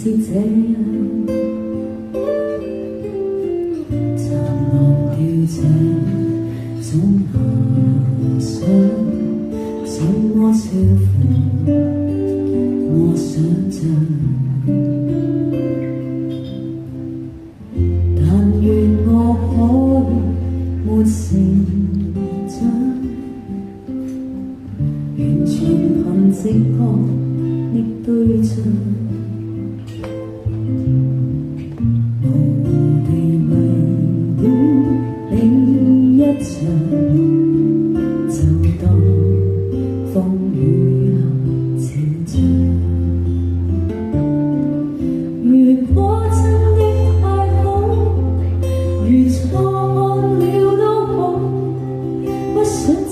是這樣，暫忘掉這種遐想，怎麼超乎我想象？但願我可以沒成長，完全憑直覺的對象。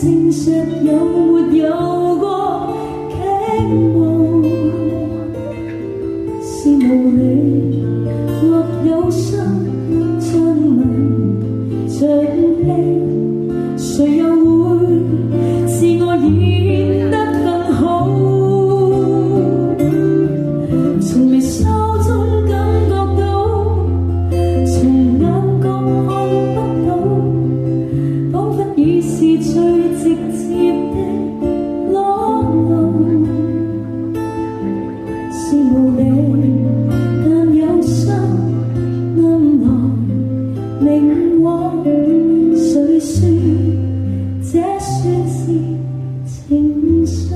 證實有沒有過傾慕，是無理或有心像迷像戲，誰又會自我演得更好？從微笑中感覺到，從眼角看不到，彷彿已是最直接的裸露，是無理但有心暗來明往，誰說這算是情愫？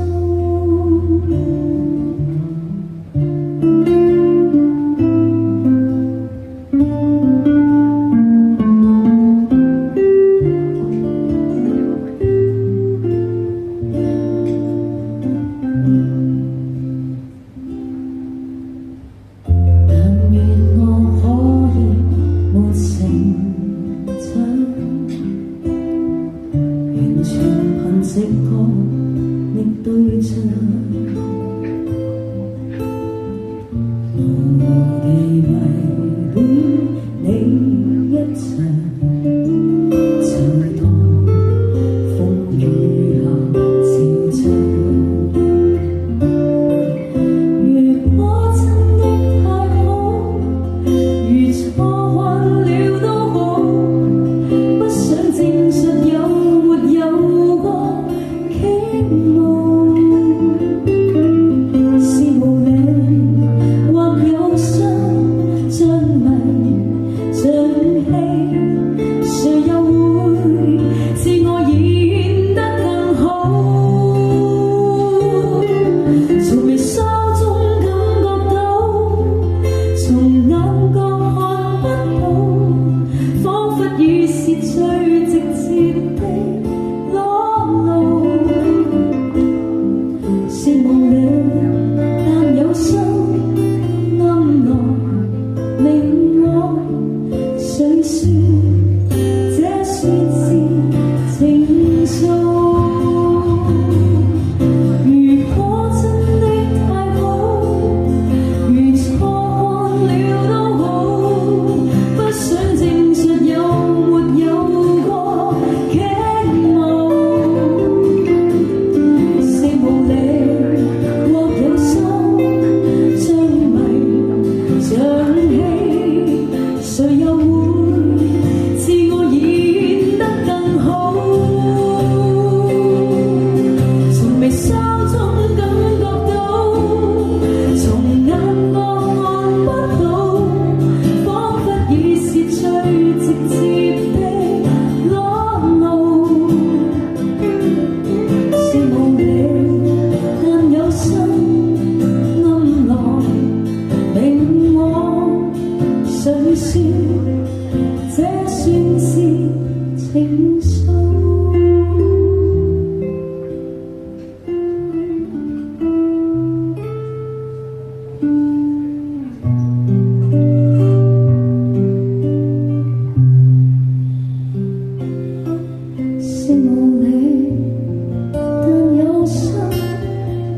直覺的對象，無地迷戀你一場，就當風雨下照唱。如果真的太好，如錯幻了都好，不想證實有沒有過傾慕，是無理或有心像迷像戲，誰又會自我演得更好？從微笑中感覺到，從眼角看不到，彷彿已是最直接的裸露。是無理但有心暗來明往，誰說這算是情愫？如果真的太好，如錯看了都好，不想證實有沒有過傾慕，是無理或有心像迷像戲，誰又會自我演得更好？從微笑中感覺到，從眼角看不到，彷彿已是最直接的裸露，是無理但有心暗來明往，誰說這算是情愫？是無理但有心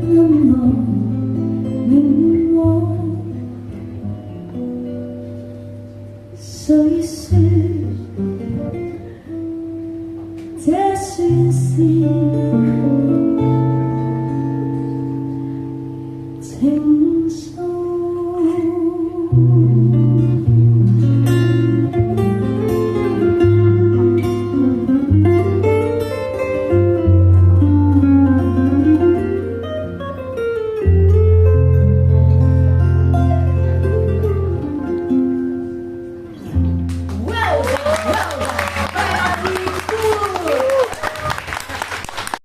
暗來明往，誰說這算是